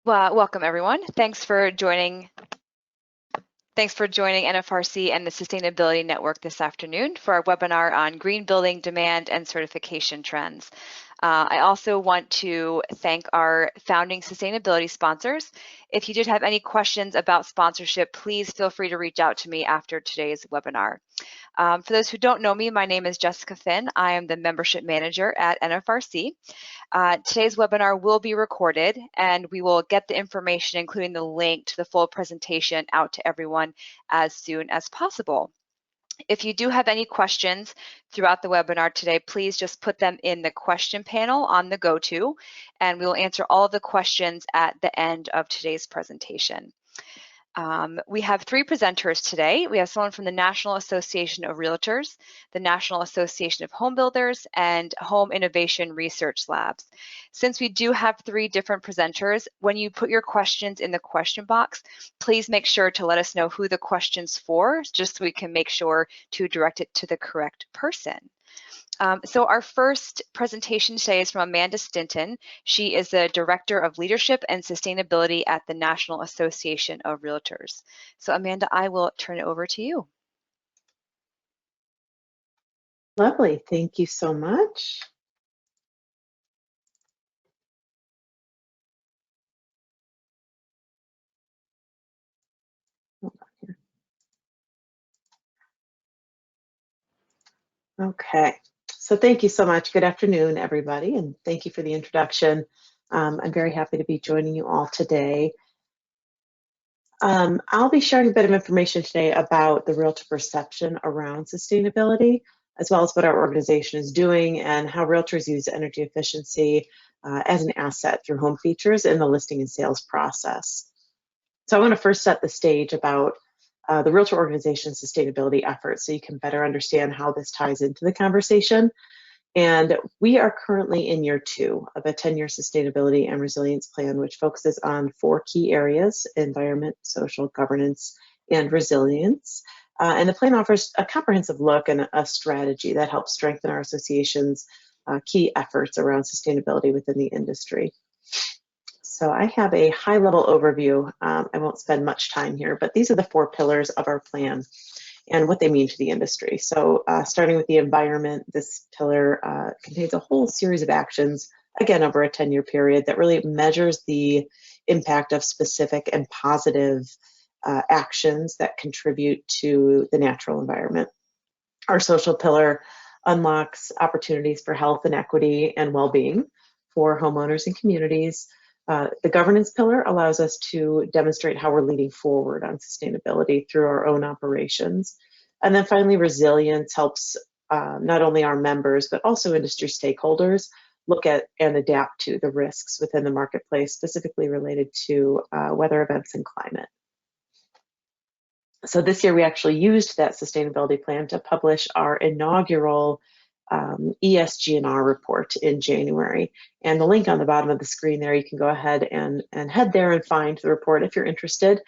Well, welcome everyone. Thanks for joining NFRC and the Sustainability Network this afternoon for our webinar on green building demand and certification trends. I also want to thank our founding sustainability sponsors. If you did have any questions about sponsorship, please feel free to reach out to me after today's webinar. For those who don't know me, my name is Jessica Finn. I am the membership manager at NFRC. Today's webinar will be recorded, and we will get the information, including the link to the full presentation, out to everyone as soon as possible. If you do have any questions throughout the webinar today, please just put them in the question panel on the GoTo, and we will answer all of the questions at the end of today's presentation. We have three presenters today. We have someone from the National Association of Realtors, the National Association of Home Builders, and Home Innovation Research Labs. Since we do have three different presenters, when you put your questions in the question box, please make sure to let us know who the question's for, just so we can make sure to direct it to the correct person. So our first presentation today is from Amanda Stinton. She is the Director of Leadership and Sustainability at the National Association of Realtors. So Amanda, I will turn it over to you. Lovely, thank you so much. Okay. So thank you so much. Good afternoon, everybody, and thank you for the introduction. I'm very happy to be joining you all today. I'll be sharing a bit of information today about the realtor perception around sustainability, as well as what our organization is doing and how realtors use energy efficiency as an asset through home features in the listing and sales process. So I want to first set the stage about the realtor organization's sustainability efforts so you can better understand how this ties into the conversation. And we are currently in year 2 of a 10-year sustainability and resilience plan, which focuses on 4 key areas: environment, social, governance, and resilience. And the plan offers a comprehensive look and a strategy that helps strengthen our association's key efforts around sustainability within the industry. So I have a high-level overview. I won't spend much time here, but these are the 4 pillars of our plan and what they mean to the industry. So starting with the environment, this pillar contains a whole series of actions, again, over a 10-year period, that really measures the impact of specific and positive actions that contribute to the natural environment. Our social pillar unlocks opportunities for health and equity and well-being for homeowners and communities. The governance pillar allows us to demonstrate how we're leading forward on sustainability through our own operations. And then finally, resilience helps not only our members, but also industry stakeholders look at and adapt to the risks within the marketplace, specifically related to weather events and climate. So this year we actually used that sustainability plan to publish our inaugural ESG&R report in January. And the link on the bottom of the screen there, you can go ahead and head there and find the report if you're interested.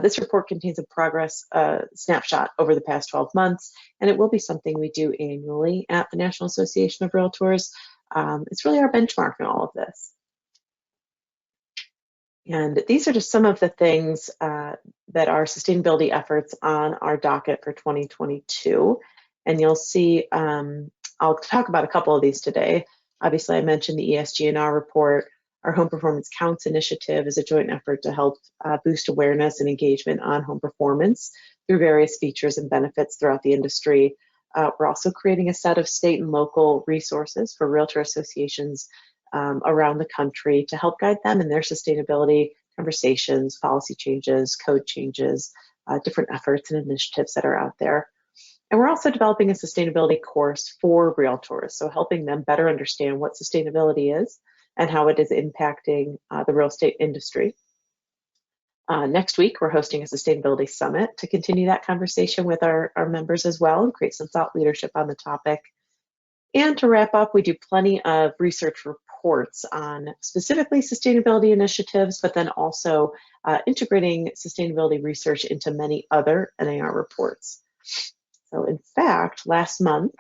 This report contains a progress snapshot over the past 12 months, and it will be something we do annually at the National Association of Realtors. It's really our benchmark in all of this. And these are just some of the things that are sustainability efforts on our docket for 2022. And you'll see, I'll talk about a couple of these today. Obviously, I mentioned the ESG&R report. Our Home Performance Counts initiative is a joint effort to help boost awareness and engagement on home performance through various features and benefits throughout the industry. We're also creating a set of state and local resources for realtor associations around the country to help guide them in their sustainability conversations, policy changes, code changes, different efforts and initiatives that are out there. And we're also developing a sustainability course for realtors, so helping them better understand what sustainability is and how it is impacting the real estate industry. Next week, we're hosting a sustainability summit to continue that conversation with our members as well and create some thought leadership on the topic. And to wrap up, we do plenty of research reports on specifically sustainability initiatives, but then also integrating sustainability research into many other NAR reports. So in fact, last month,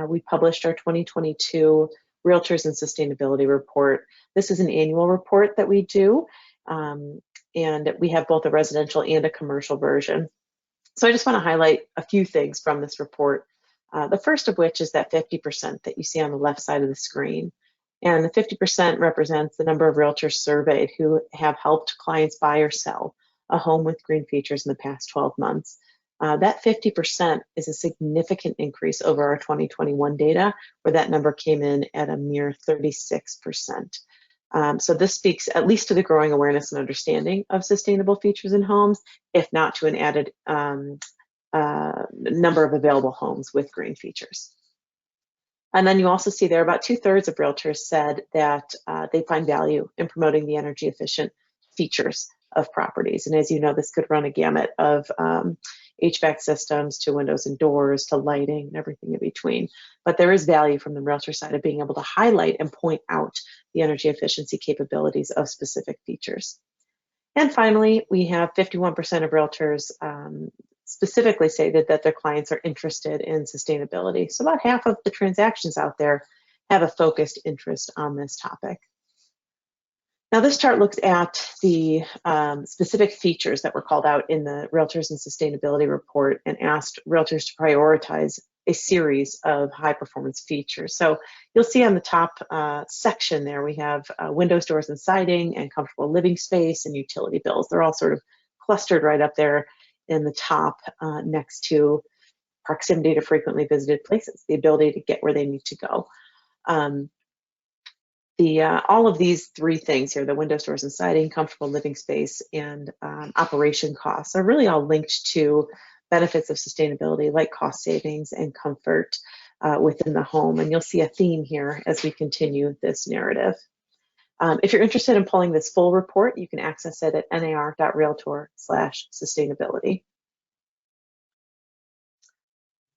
we published our 2022 Realtors and Sustainability Report. This is an annual report that we do, And we have both a residential and a commercial version. So I just want to highlight a few things from this report. The first of which is that 50% that you see on the left side of the screen. And the 50% represents the number of realtors surveyed who have helped clients buy or sell a home with green features in the past 12 months. That 50% is a significant increase over our 2021 data, where that number came in at a mere 36%. So this speaks at least to the growing awareness and understanding of sustainable features in homes, if not to an added number of available homes with green features. And then you also see there about 2/3 of realtors said that they find value in promoting the energy efficient features of properties. And as you know, this could run a gamut of HVAC systems to windows and doors to lighting and everything in between. But there is value from the realtor side of being able to highlight and point out the energy efficiency capabilities of specific features. And finally, we have 51% of realtors specifically stated that their clients are interested in sustainability. So about half of the transactions out there have a focused interest on this topic. Now this chart looks at the specific features that were called out in the Realtors and Sustainability Report and asked realtors to prioritize a series of high performance features. So you'll see on the top section there, we have windows, doors, and siding, and comfortable living space, and utility bills. They're all sort of clustered right up there in the top next to proximity to frequently visited places, the ability to get where they need to go. All of these three things here, the windows, doors, and siding, comfortable living space, and operation costs, are really all linked to benefits of sustainability like cost savings and comfort within the home. And you'll see a theme here as we continue this narrative. If you're interested in pulling this full report, you can access it at nar.realtor/sustainability.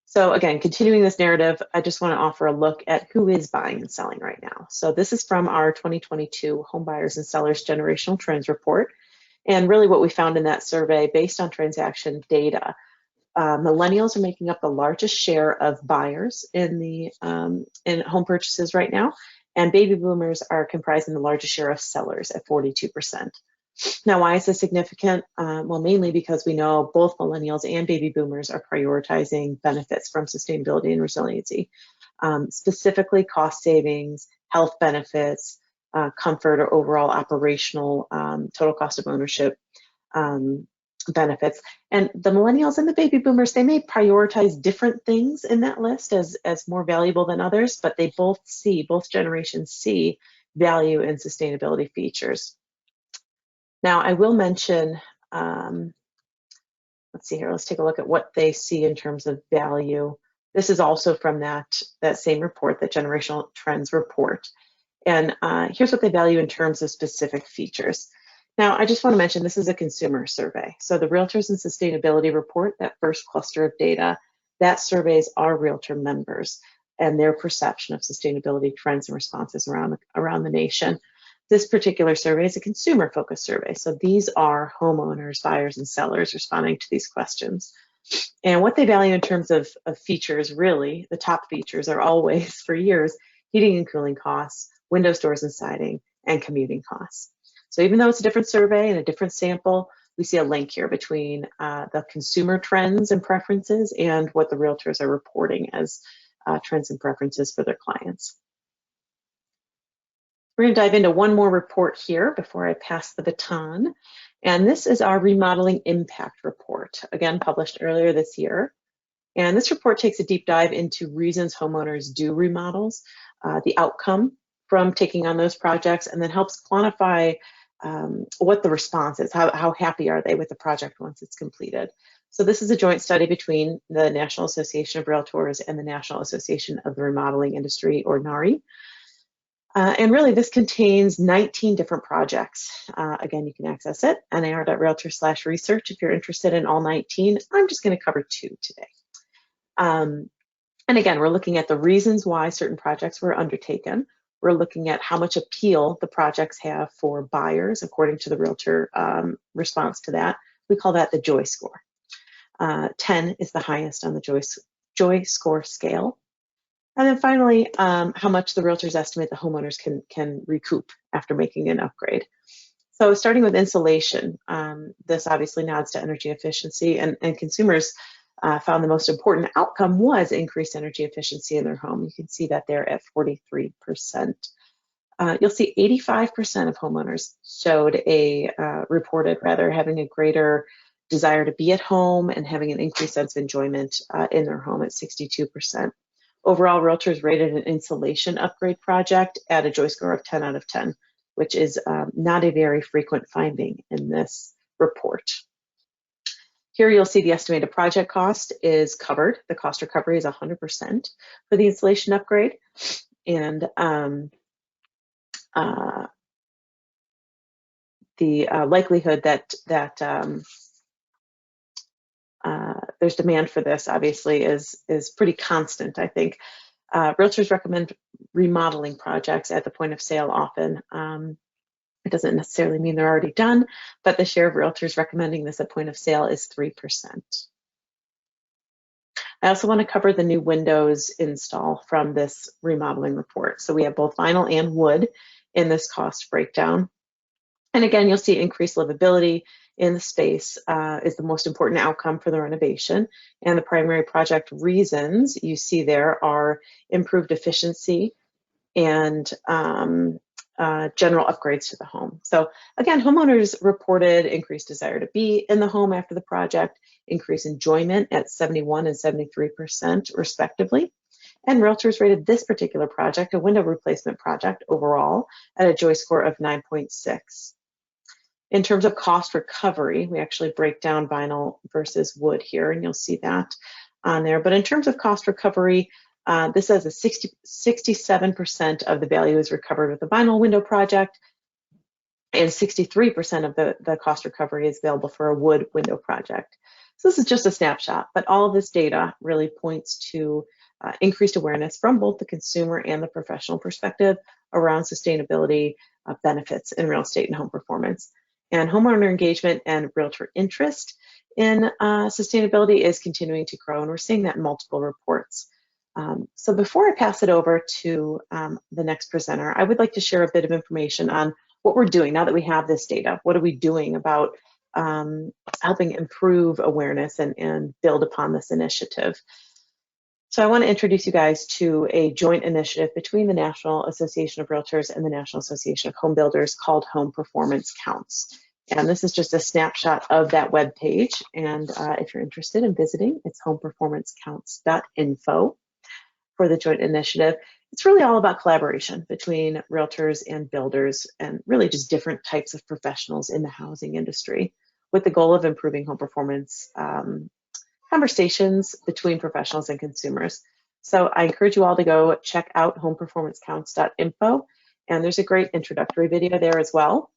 So again, continuing this narrative, I just want to offer a look at who is buying and selling right now. So this is from our 2022 Homebuyers and Sellers Generational Trends Report. And really what we found in that survey, based on transaction data, millennials are making up the largest share of buyers in home purchases right now, and baby boomers are comprising the largest share of sellers at 42%. Now, why is this significant? Well, mainly because we know both millennials and baby boomers are prioritizing benefits from sustainability and resiliency, specifically cost savings, health benefits, comfort or overall operational total cost of ownership benefits. And the millennials and the baby boomers, they may prioritize different things in that list as more valuable than others, but they both generations see value in sustainability features. Now, I will mention, let's see here, let's take a look at what they see in terms of value. This is also from that same report, that Generational Trends Report. And here's what they value in terms of specific features. Now, I just want to mention this is a consumer survey. So the Realtors and Sustainability Report, that first cluster of data, that surveys our realtor members and their perception of sustainability trends and responses around the nation. This particular survey is a consumer-focused survey. So these are homeowners, buyers, and sellers responding to these questions. And what they value in terms of features, really, the top features are always, for years, heating and cooling costs, windows, doors, and siding, and commuting costs. So even though it's a different survey and a different sample, we see a link here between the consumer trends and preferences and what the realtors are reporting as trends and preferences for their clients. We're going to dive into one more report here before I pass the baton. And this is our Remodeling Impact Report, again, published earlier this year. And this report takes a deep dive into reasons homeowners do remodels, the outcome from taking on those projects, and then helps quantify what the response is, how happy are they with the project once it's completed. So this is a joint study between the National Association of Realtors and the National Association of the Remodeling Industry, or NARI. And really, this contains 19 different projects. Again, you can access it, nar.realtor/research, if you're interested in all 19. I'm just going to cover 2 today. And again, we're looking at the reasons why certain projects were undertaken. We're looking at how much appeal the projects have for buyers, according to the realtor response to that. We call that the Joy Score. 10 is the highest on the Joy Score scale. And then finally, how much the realtors estimate the homeowners can recoup after making an upgrade. So starting with insulation, this obviously nods to energy efficiency, and consumers found the most important outcome was increased energy efficiency in their home. You can see that there at 43%. You'll see 85% of homeowners showed reported having a greater desire to be at home and having an increased sense of enjoyment in their home at 62%. Overall, realtors rated an insulation upgrade project at a joy score of 10 out of 10, which is not a very frequent finding in this report. Here you'll see the estimated project cost is covered. The cost recovery is 100% for the insulation upgrade. And the likelihood that there's demand for this obviously is pretty constant, I think. Realtors recommend remodeling projects at the point of sale often. It doesn't necessarily mean they're already done, but the share of realtors recommending this at point of sale is 3%. I also want to cover the new windows install from this remodeling report. So we have both vinyl and wood in this cost breakdown. And again, you'll see increased livability in the space is the most important outcome for the renovation. And the primary project reasons you see there are improved efficiency and general upgrades to the home. So again, homeowners reported increased desire to be in the home after the project, increased enjoyment at 71 and 73% respectively. And realtors rated this particular project a window replacement project overall at a joy score of 9.6. In terms of cost recovery, we actually break down vinyl versus wood here, and you'll see that on there. But in terms of cost recovery, this says 67% of the value is recovered with the vinyl window project, and 63% of the cost recovery is available for a wood window project. So this is just a snapshot, but all of this data really points to increased awareness from both the consumer and the professional perspective around sustainability benefits in real estate and home performance. And homeowner engagement and realtor interest in sustainability is continuing to grow, and we're seeing that in multiple reports. So before I pass it over to the next presenter, I would like to share a bit of information on what we're doing now that we have this data. What are we doing about helping improve awareness and build upon this initiative? So I want to introduce you guys to a joint initiative between the National Association of Realtors and the National Association of Home Builders called Home Performance Counts. And this is just a snapshot of that web page. And if you're interested in visiting, it's HomePerformanceCounts.info for the joint initiative. It's really all about collaboration between realtors and builders and really just different types of professionals in the housing industry with the goal of improving home performance conversations between professionals and consumers. So I encourage you all to go check out HomePerformanceCounts.info, and there's a great introductory video there as well.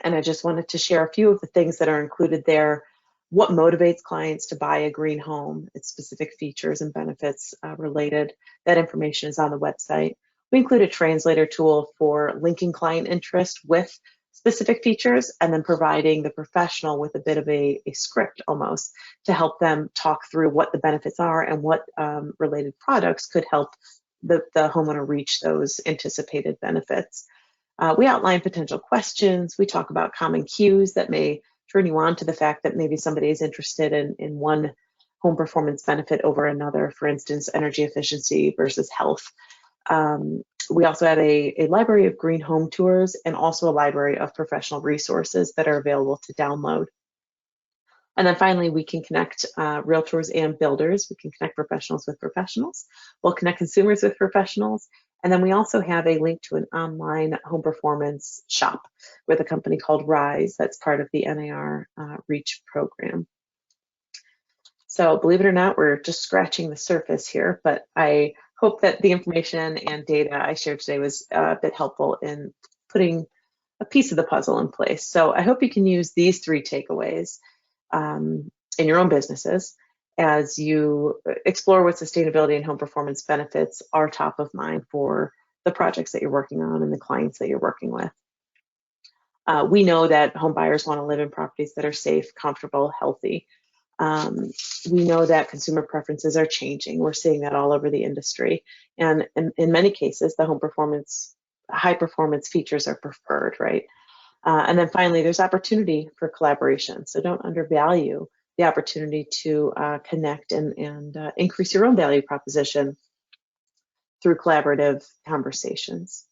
And I just wanted to share a few of the things that are included there. What motivates clients to buy a green home, its specific features and benefits related. That information is on the website. We include a translator tool for linking client interest with specific features and then providing the professional with a bit of a script almost to help them talk through what the benefits are and what related products could help the homeowner reach those anticipated benefits. We outline potential questions. We talk about common cues that may turn you on to the fact that maybe somebody is interested in one home performance benefit over another, for instance, energy efficiency versus health. We also have a library of green home tours and also a library of professional resources that are available to download. And then finally, we can connect realtors and builders. We can connect professionals with professionals. We'll connect consumers with professionals. And then we also have a link to an online home performance shop with a company called Rise that's part of the NAR REACH program. So believe it or not, we're just scratching the surface here, but I hope that the information and data I shared today was a bit helpful in putting a piece of the puzzle in place. So I hope you can use these 3 takeaways in your own businesses as you explore what sustainability and home performance benefits are top of mind for the projects that you're working on and the clients that you're working with. We know that home buyers want to live in properties that are safe, comfortable, healthy. We know that consumer preferences are changing. We're seeing that all over the industry. And in many cases, the high performance features are preferred, right? And then finally, there's opportunity for collaboration. So don't undervalue the opportunity to connect and increase your own value proposition through collaborative conversations.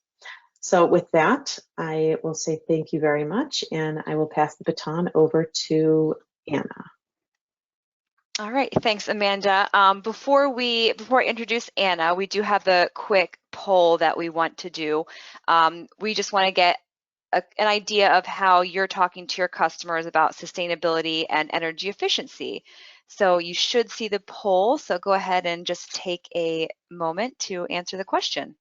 So with that, I will say thank you very much, and I will pass the baton over to Anna. All right, thanks, Amanda. Before I introduce Anna, we do have a quick poll that we want to do. We just want to get an idea of how you're talking to your customers about sustainability and energy efficiency. So you should see the poll, so go ahead and just take a moment to answer the question.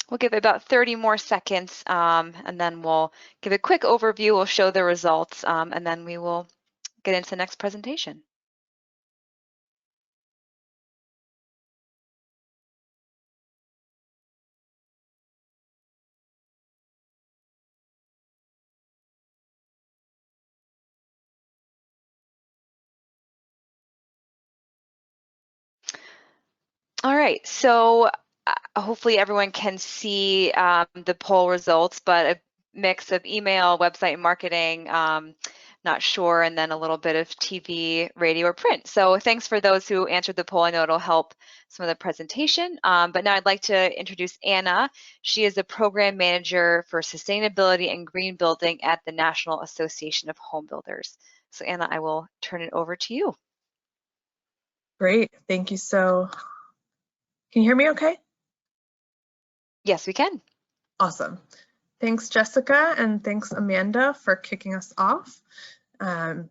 We'll give it about 30 more seconds, and then we'll give a quick overview. We'll show the results, and then we will get into the next presentation. All right, so hopefully everyone can see the poll results, but a mix of email, website marketing, not sure, and then a little bit of TV, radio, or print. So thanks for those who answered the poll. I know it'll help some of the presentation. But now I'd like to introduce Anna. She is the Program Manager for Sustainability and Green Building at the National Association of Home Builders. So Anna, I will turn it over to you. Great, thank you. So, can you hear me okay? Yes, we can. Awesome. Thanks, Jessica, and thanks, Amanda, for kicking us off. I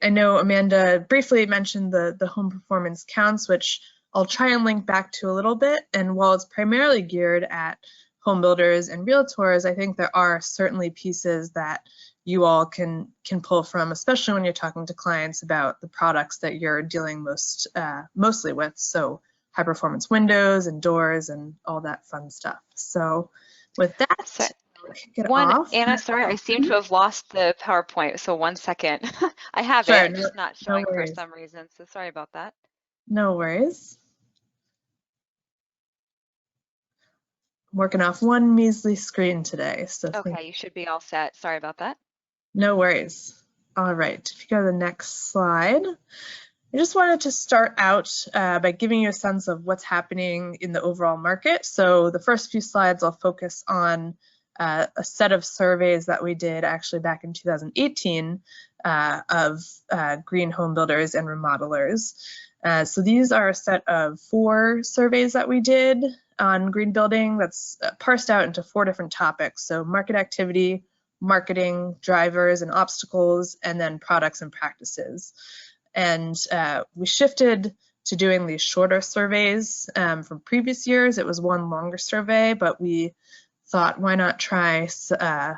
know Amanda briefly mentioned the Home Performance Counts, which I'll try and link back to a little bit. And while it's primarily geared at home builders and realtors, I think there are certainly pieces that you all can pull from, especially when you're talking to clients about the products that you're dealing mostly with. So high performance windows and doors and all that fun stuff. So with that, kick it off. Anna, sorry, I seem to have lost the PowerPoint, so 1 second. I have Sure, it, it's just not showing for some reason, so sorry about that. No worries. I'm working off one measly screen today. So okay, you should be all set. Sorry about that. No worries. All right, if you go to the next slide. I just wanted to start out by giving you a sense of what's happening in the overall market. So the first few slides I'll focus on a set of surveys that we did actually back in 2018 of green home builders and remodelers. So these are a set of 4 surveys that we did on green building that's parsed out into 4 different topics. So market activity, marketing, drivers and obstacles, and then products and practices. And we shifted to doing these shorter surveys from previous years. It was one longer survey, but we thought, why not try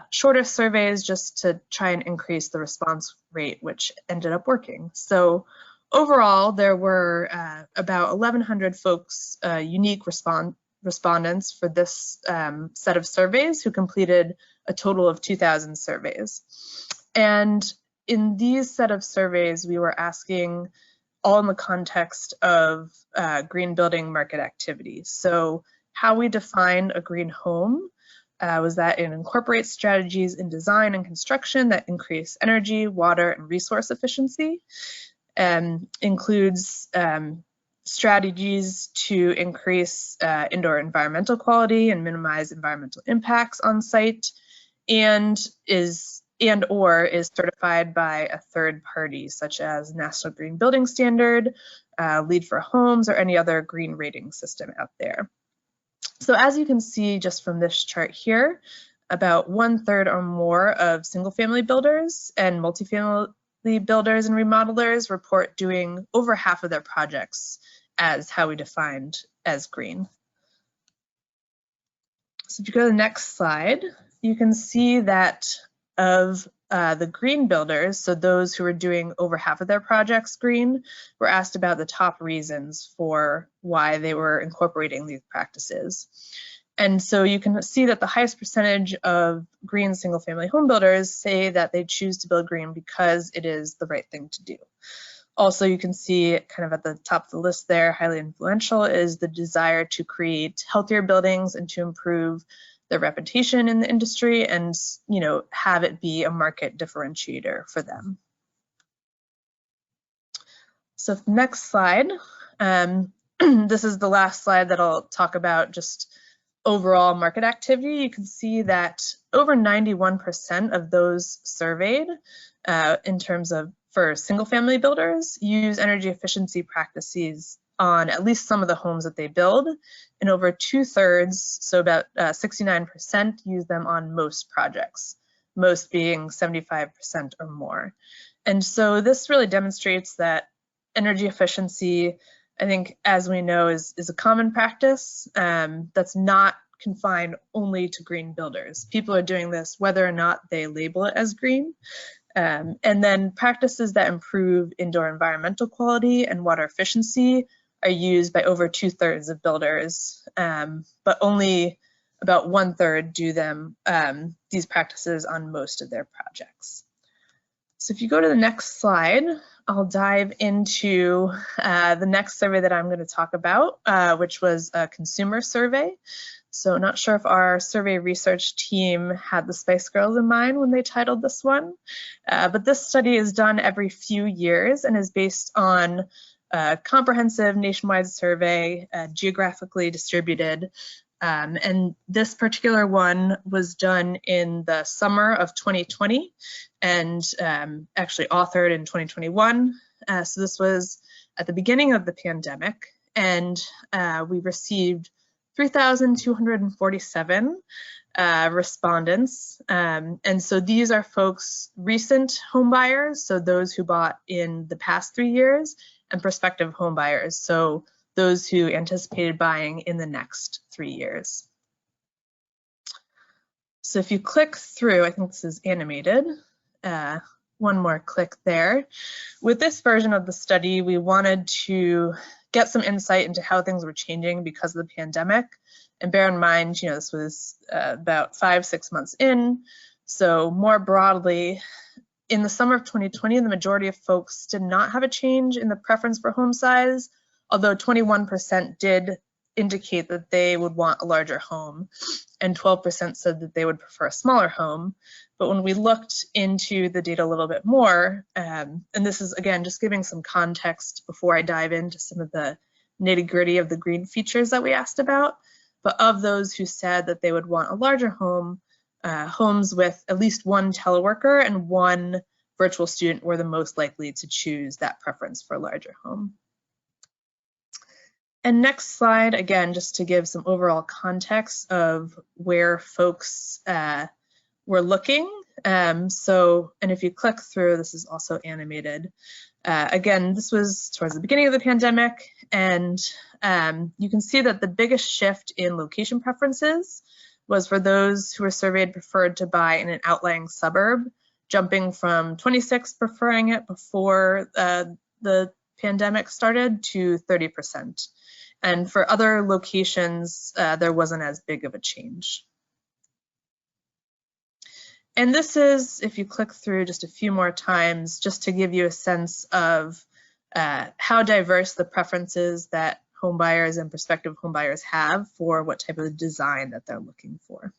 shorter surveys just to try and increase the response rate, which ended up working. So overall, there were about 1,100 folks, unique respondents for this set of surveys who completed a total of 2,000 surveys. And in these set of surveys, we were asking all in the context of green building market activity. So how we define a green home was that it incorporates strategies in design and construction that increase energy, water, and resource efficiency, and includes strategies to increase indoor environmental quality and minimize environmental impacts on site, and or is certified by a third party, such as National Green Building Standard, Lead for Homes, or any other green rating system out there. So as you can see just from this chart here, about 1/3 or more of single-family builders and multifamily builders and remodelers report doing over half of their projects as how we defined as green. So if you go to the next slide, you can see that of the green builders, so those who were doing over half of their projects green, were asked about the top reasons for why they were incorporating these practices. And so you can see that the highest percentage of green single-family home builders say that they choose to build green because it is the right thing to do. Also, you can see kind of at the top of the list there, highly influential is the desire to create healthier buildings and to improve their reputation in the industry and, you know, have it be a market differentiator for them. So next slide. This is the last slide that I'll talk about, just overall market activity. You can see that over 91% of those surveyed in terms of for single family builders use energy efficiency practices on at least some of the homes that they build, and over 2/3, so about 69%, use them on most projects, most being 75% or more. And so this really demonstrates that energy efficiency, I think, as we know, is a common practice that's not confined only to green builders. People are doing this whether or not they label it as green. And then practices that improve indoor environmental quality and water efficiency are used by over 2/3 of builders, but only about 1/3 do these practices on most of their projects. So if you go to the next slide, I'll dive into the next survey that I'm going to talk about, which was a consumer survey. So not sure if our survey research team had the Spice Girls in mind when they titled this one, but this study is done every few years and is based on a comprehensive nationwide survey, geographically distributed. And this particular one was done in the summer of 2020 and actually authored in 2021. So this was at the beginning of the pandemic, and we received 3,247 respondents. And so these are folks, recent home buyers, so those who bought in the past 3 years, and prospective home buyers, so those who anticipated buying in the next 3 years. So if you click through, I think this is animated, one more click there. With this version of the study, we wanted to get some insight into how things were changing because of the pandemic. And bear in mind, you know, this was about 5-6 months in. So more broadly, in the summer of 2020, the majority of folks did not have a change in the preference for home size, although 21% did indicate that they would want a larger home, and 12% said that they would prefer a smaller home. But when we looked into the data a little bit more, and this is, again, just giving some context before I dive into some of the nitty-gritty of the green features that we asked about, but of those who said that they would want a larger home, homes with at least one teleworker and one virtual student were the most likely to choose that preference for a larger home. And next slide, again, just to give some overall context of where folks were looking. And if you click through, this is also animated. Again, this was towards the beginning of the pandemic, and you can see that the biggest shift in location preferences was for those who were surveyed preferred to buy in an outlying suburb, jumping from 26 preferring it before the pandemic started to 30%. And for other locations, there wasn't as big of a change. And this is, if you click through just a few more times, just to give you a sense of how diverse the preferences that home buyers and prospective home buyers have for what type of design that they're looking for.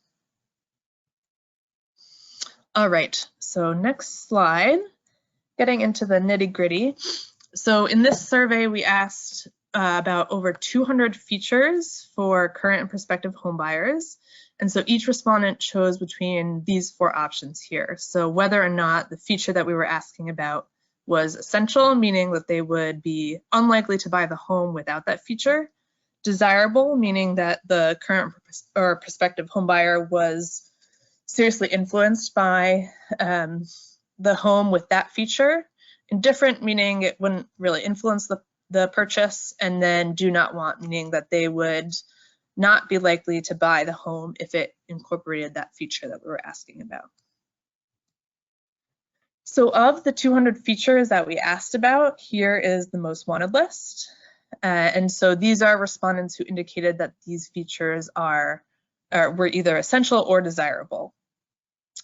All right, so next slide, getting into the nitty-gritty. So in this survey, we asked about over 200 features for current and prospective home buyers. And so each respondent chose between these 4 options here. So whether or not the feature that we were asking about was essential, meaning that they would be unlikely to buy the home without that feature. Desirable, meaning that the current or prospective home buyer was seriously influenced by the home with that feature. Indifferent, meaning it wouldn't really influence the purchase. And then do not want, meaning that they would not be likely to buy the home if it incorporated that feature that we were asking about. So of the 200 features that we asked about, here is the most wanted list. And so these are respondents who indicated that these features were either essential or desirable.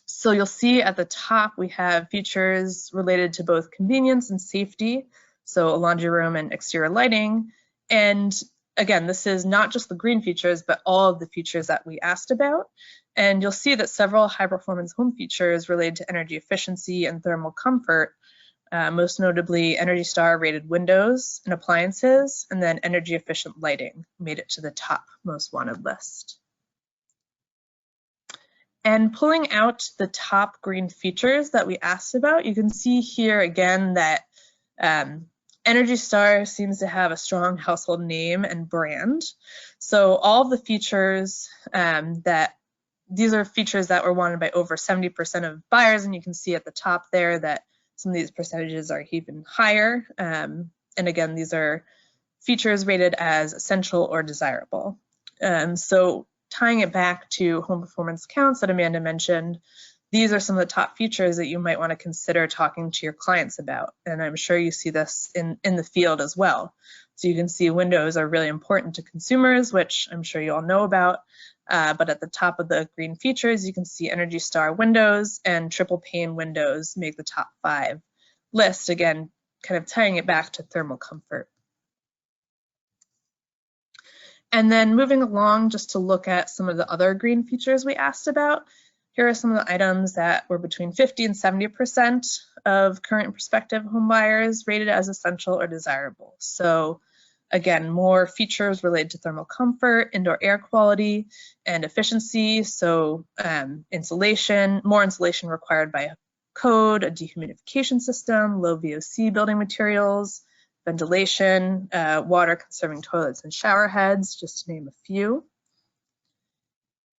So you'll see at the top we have features related to both convenience and safety, so a laundry room and exterior lighting. And again, this is not just the green features, but all of the features that we asked about. And you'll see that several high performance home features related to energy efficiency and thermal comfort, most notably Energy Star rated windows and appliances, and then energy efficient lighting made it to the top most wanted list. And pulling out the top green features that we asked about, you can see here again that Energy Star seems to have a strong household name and brand. So all of the features these are features that were wanted by over 70% of buyers, and you can see at the top there that some of these percentages are even higher. And again, these are features rated as essential or desirable. So tying it back to home performance counts that Amanda mentioned, these are some of the top features that you might want to consider talking to your clients about. And I'm sure you see this in the field as well. So you can see windows are really important to consumers, which I'm sure you all know about. But at the top of the green features, you can see Energy Star windows and triple pane windows make the top 5 list, again, kind of tying it back to thermal comfort. And then moving along just to look at some of the other green features we asked about, here are some of the items that were between 50 and 70% of current and prospective home buyers rated as essential or desirable. So again, more features related to thermal comfort, indoor air quality, and efficiency. So insulation, more insulation required by code, a dehumidification system, low VOC building materials, ventilation, water conserving toilets and shower heads, just to name a few.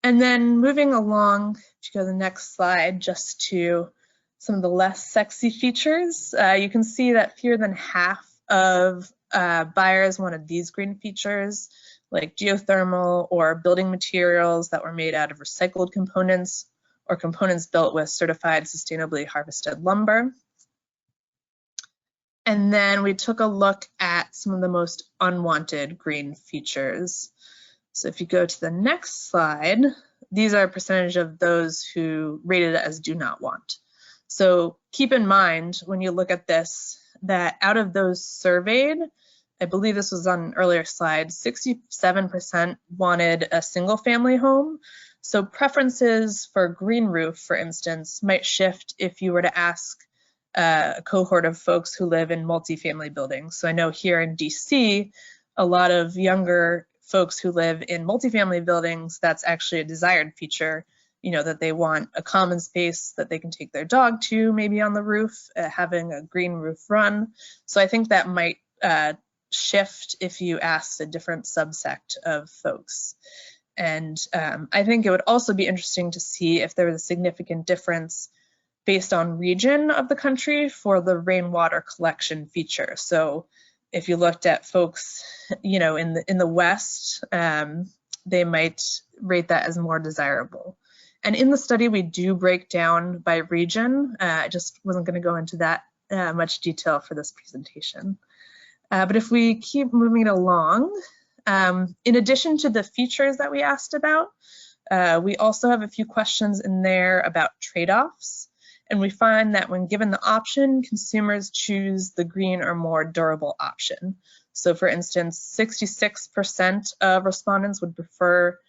And then moving along, if you go to the next slide, just to some of the less sexy features, you can see that fewer than half of buyers wanted these green features, like geothermal or building materials that were made out of recycled components or components built with certified sustainably harvested lumber. And then we took a look at some of the most unwanted green features. So if you go to the next slide, these are a percentage of those who rated it as do not want. So keep in mind when you look at this, that out of those surveyed, I believe this was on an earlier slide, 67% wanted a single family home. So preferences for green roof, for instance, might shift if you were to ask a cohort of folks who live in multifamily buildings. So I know here in DC, a lot of younger folks who live in multifamily buildings, that's actually a desired feature, you know, that they want a common space that they can take their dog to, maybe on the roof, having a green roof run. So I think that might shift if you asked a different subsect of folks. And I think it would also be interesting to see if there was a significant difference based on region of the country for the rainwater collection feature. So if you looked at folks, you know, in the West, they might rate that as more desirable. And in the study, we do break down by region. I just wasn't going to go into that much detail for this presentation. But if we keep moving along, in addition to the features that we asked about, we also have a few questions in there about trade-offs. And we find that when given the option, consumers choose the green or more durable option. So for instance, 66% of respondents would prefer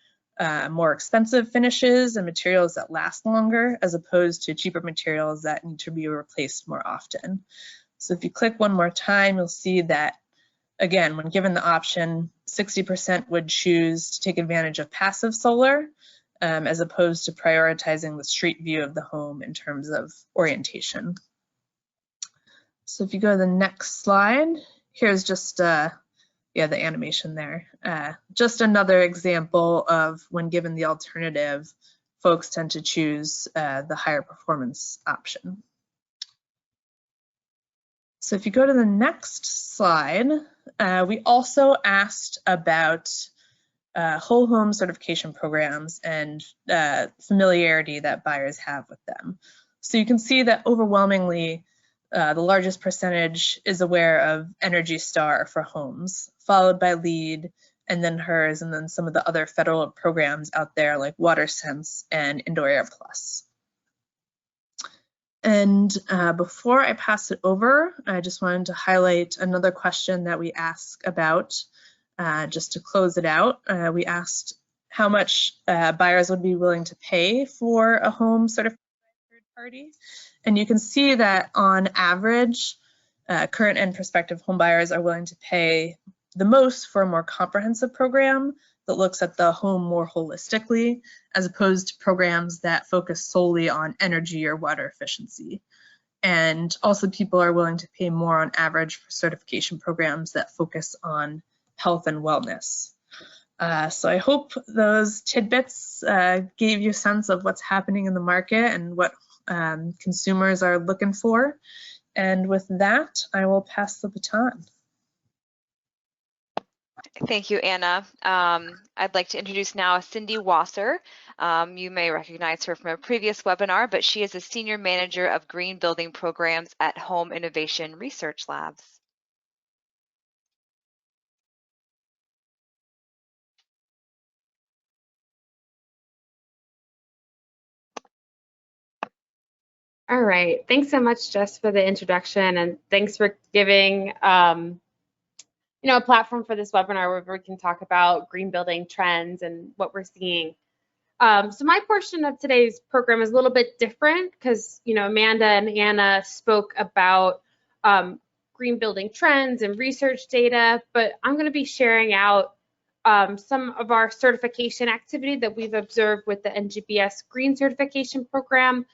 more expensive finishes and materials that last longer, as opposed to cheaper materials that need to be replaced more often. So if you click one more time, you'll see that, again, when given the option, 60% would choose to take advantage of passive solar, as opposed to prioritizing the street view of the home in terms of orientation. So if you go to the next slide, here's just the animation there. Just another example of when given the alternative, folks tend to choose the higher performance option. So if you go to the next slide, we also asked about whole home certification programs and familiarity that buyers have with them. So you can see that overwhelmingly, the largest percentage is aware of Energy Star for homes, followed by LEED, and then HERS, and then some of the other federal programs out there like WaterSense and Indoor Air Plus. And before I pass it over, I just wanted to highlight another question that we asked about, just to close it out. We asked how much buyers would be willing to pay for a home certified by a third party. And you can see that on average, current and prospective home buyers are willing to pay the most for a more comprehensive program that looks at the home more holistically, as opposed to programs that focus solely on energy or water efficiency. And also people are willing to pay more on average for certification programs that focus on health and wellness. So I hope those tidbits gave you a sense of what's happening in the market and what consumers are looking for. And with that, I will pass the baton. Thank you, Anna. I'd like to introduce now Cindy Wasser. You may recognize her from a previous webinar, but she is a Senior Manager of Green Building Programs at Home Innovation Research Labs. All right, thanks so much, Jess, for the introduction, and thanks for giving a platform for this webinar where we can talk about green building trends and what we're seeing. So my portion of today's program is a little bit different because Amanda and Anna spoke about green building trends and research data, but I'm going to be sharing out some of our certification activity that we've observed with the NGBS Green Certification Program.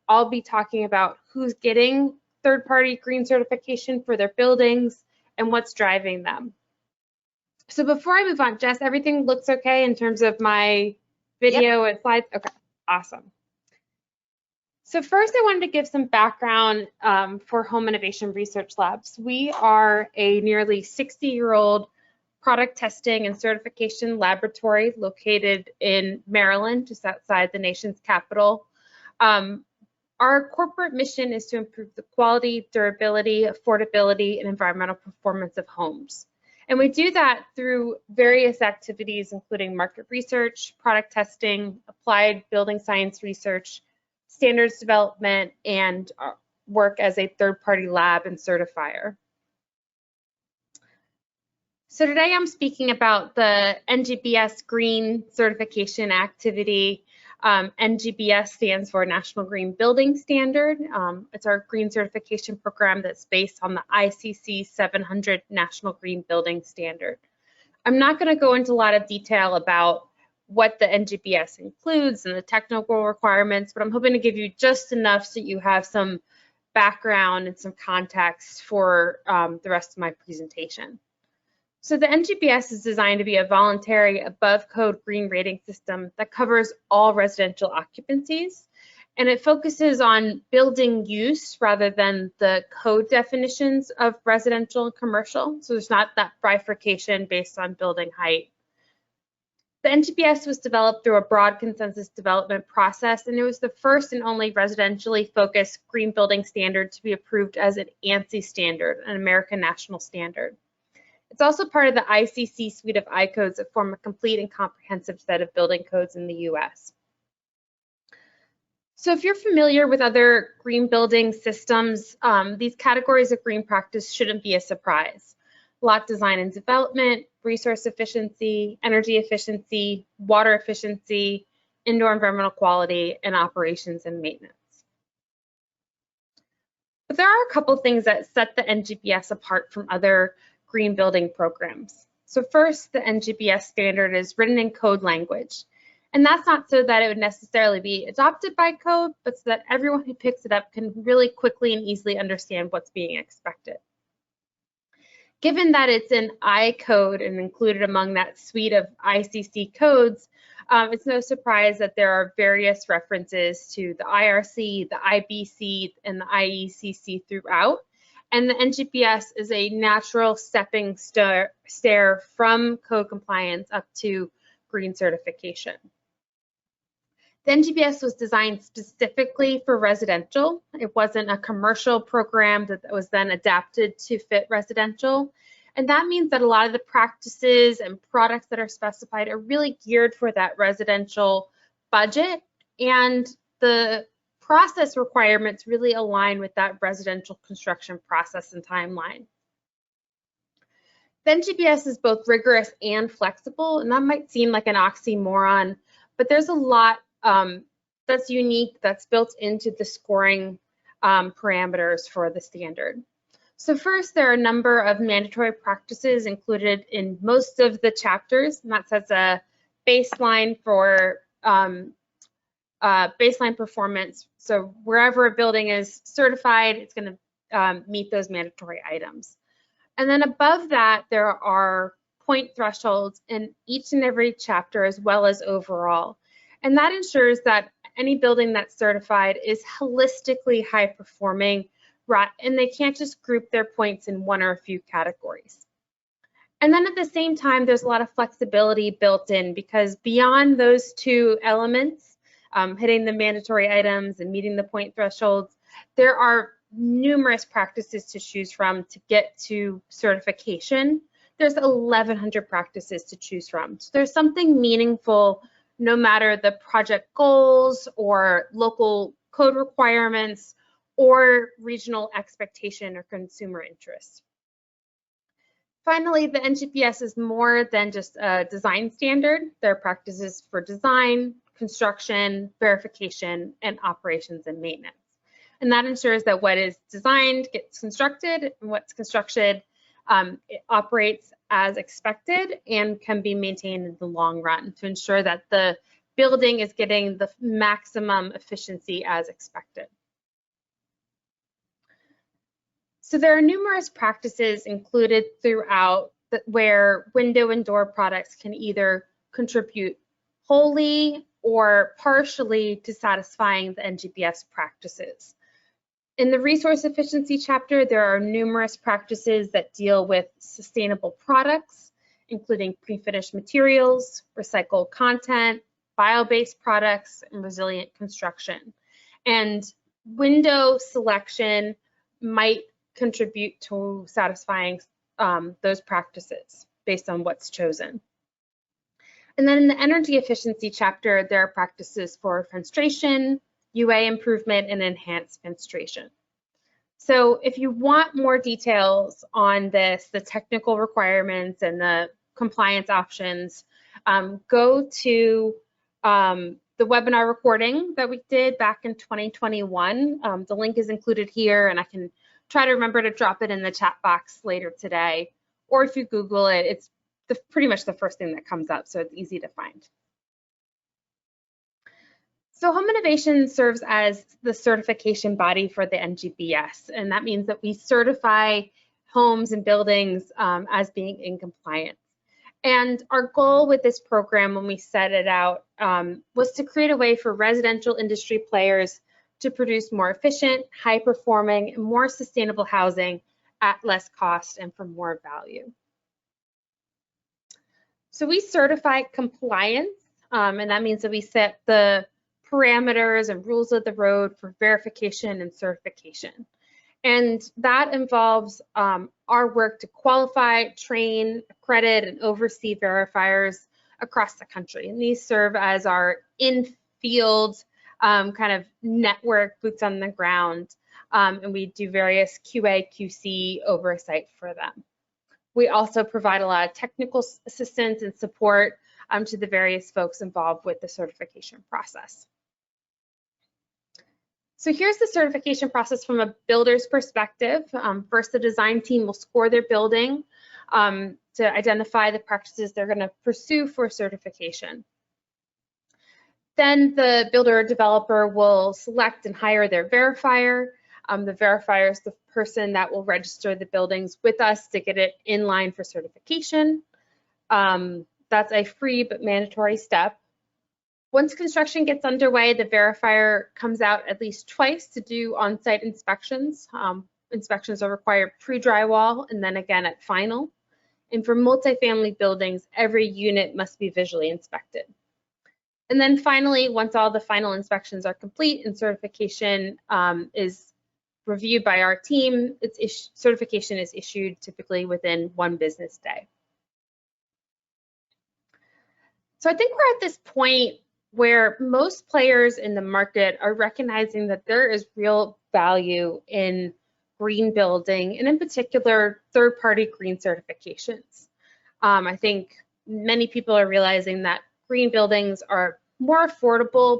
I'll be talking about who's getting third-party green certification for their buildings and what's driving them. So before I move on, Jess, everything looks okay in terms of my video and slides? Okay, awesome. So first I wanted to give some background for Home Innovation Research Labs. We are a nearly 60-year-old product testing and certification laboratory located in Maryland, just outside the nation's capital. Our corporate mission is to improve the quality, durability, affordability, and environmental performance of homes. And we do that through various activities, including market research, product testing, applied building science research, standards development, and work as a third-party lab and certifier. So today I'm speaking about the NGBS Green Certification activity. NGBS stands for National Green Building Standard. It's our green certification program that's based on the ICC 700 National Green Building Standard. I'm not going to go into a lot of detail about what the NGBS includes and the technical requirements, but I'm hoping to give you just enough so you have some background and some context for the rest of my presentation. So the NGBS is designed to be a voluntary above code green rating system that covers all residential occupancies, and it focuses on building use rather than the code definitions of residential and commercial. So there's not that bifurcation based on building height. The NGBS was developed through a broad consensus development process, and it was the first and only residentially focused green building standard to be approved as an ANSI standard, an American National Standard. It's also part of the ICC suite of I-codes that form a complete and comprehensive set of building codes in the US. So if you're familiar with other green building systems, these categories of green practice shouldn't be a surprise. Lot design and development, resource efficiency, energy efficiency, water efficiency, indoor environmental quality, and operations and maintenance. But there are a couple things that set the NGBS apart from other green building programs. So first, the NGBS standard is written in code language. And that's not so that it would necessarily be adopted by code, but so that everyone who picks it up can really quickly and easily understand what's being expected. Given that it's an I code and included among that suite of ICC codes, it's no surprise that there are various references to the IRC, the IBC, and the IECC throughout. And the NGBS is a natural stepping stair from code compliance up to green certification. The NGBS was designed specifically for residential. It wasn't a commercial program that was then adapted to fit residential. And that means that a lot of the practices and products that are specified are really geared for that residential budget, and the process requirements really align with that residential construction process and timeline. The NGBS is both rigorous and flexible, and that might seem like an oxymoron, but there's a lot that's unique that's built into the scoring parameters for the standard. So first, there are a number of mandatory practices included in most of the chapters, and that sets a baseline for baseline performance. So wherever a building is certified, it's going to meet those mandatory items. And then above that, there are point thresholds in each and every chapter as well as overall. And that ensures that any building that's certified is holistically high performing, and they can't just group their points in one or a few categories. And then at the same time, there's a lot of flexibility built in, because beyond those two elements, hitting the mandatory items and meeting the point thresholds, there are numerous practices to choose from to get to certification. There's 1,100 practices to choose from. So there's something meaningful no matter the project goals or local code requirements or regional expectation or consumer interest. Finally, the NGBS is more than just a design standard. There are practices for design, construction, verification, and operations and maintenance. And that ensures that what is designed gets constructed, and what's constructed it operates as expected and can be maintained in the long run to ensure that the building is getting the maximum efficiency as expected. So there are numerous practices included throughout where window and door products can either contribute wholly or partially to satisfying the NGBS practices. In the resource efficiency chapter, there are numerous practices that deal with sustainable products, including pre-finished materials, recycled content, bio-based products, and resilient construction. And window selection might contribute to satisfying those practices based on what's chosen. And then in the energy efficiency chapter, there are practices for fenestration, UA improvement, and enhanced fenestration. So if you want more details on this, the technical requirements and the compliance options, go to the webinar recording that we did back in 2021. The link is included here, and I can try to remember to drop it in the chat box later today. Or if you Google it, it's pretty much the first thing that comes up, so it's easy to find. So Home Innovation serves as the certification body for the NGBS, and that means that we certify homes and buildings as being in compliance. And our goal with this program when we set it out was to create a way for residential industry players to produce more efficient, high-performing, and more sustainable housing at less cost and for more value. So we certify compliance, and that means that we set the parameters and rules of the road for verification and certification. And that involves our work to qualify, train, accredit, and oversee verifiers across the country. And these serve as our in-field kind of network, boots on the ground, and we do various QA, QC oversight for them. We also provide a lot of technical assistance and support to the various folks involved with the certification process. So here's the certification process from a builder's perspective. First, the design team will score their building to identify the practices they're going to pursue for certification. Then the builder or developer will select and hire their verifier. The verifier is the person that will register the buildings with us to get it in line for certification. That's a free but mandatory step. Once construction gets underway, the verifier comes out at least twice to do on-site inspections. Inspections are required pre-drywall and then again at final. And for multifamily buildings, every unit must be visually inspected. And then finally, once all the final inspections are complete and certification is reviewed by our team, certification is issued typically within 1 business day. So I think we're at this point where most players in the market are recognizing that there is real value in green building, and in particular, third-party green certifications. I think many people are realizing that green buildings are more affordable,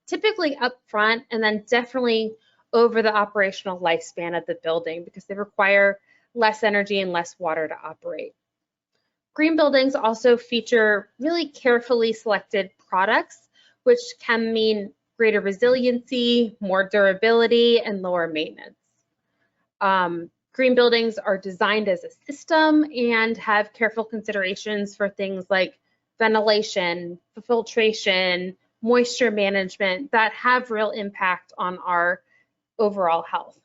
typically upfront, and then definitely over the operational lifespan of the building because they require less energy and less water to operate. Green buildings also feature really carefully selected products, which can mean greater resiliency, more durability, and lower maintenance. Green buildings are designed as a system and have careful considerations for things like ventilation, filtration, moisture management that have real impact on our overall health.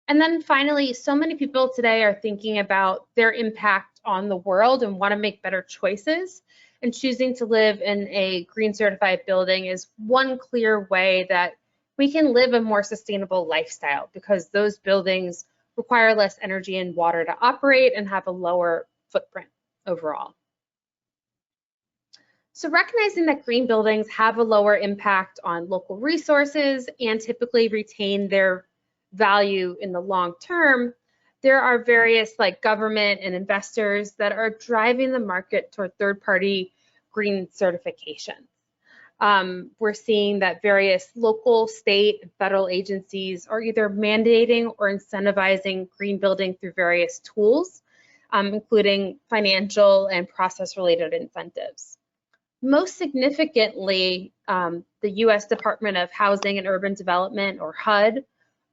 And then finally, so many people today are thinking about their impact on the world and want to make better choices. And choosing to live in a green certified building is one clear way that we can live a more sustainable lifestyle because those buildings require less energy and water to operate and have a lower footprint overall. So recognizing that green buildings have a lower impact on local resources and typically retain their value in the long term, there are various government and investors that are driving the market toward third-party green certification. We're seeing that various local, state, and federal agencies are either mandating or incentivizing green building through various tools, including financial and process-related incentives. Most significantly, the U.S. Department of Housing and Urban Development, or HUD,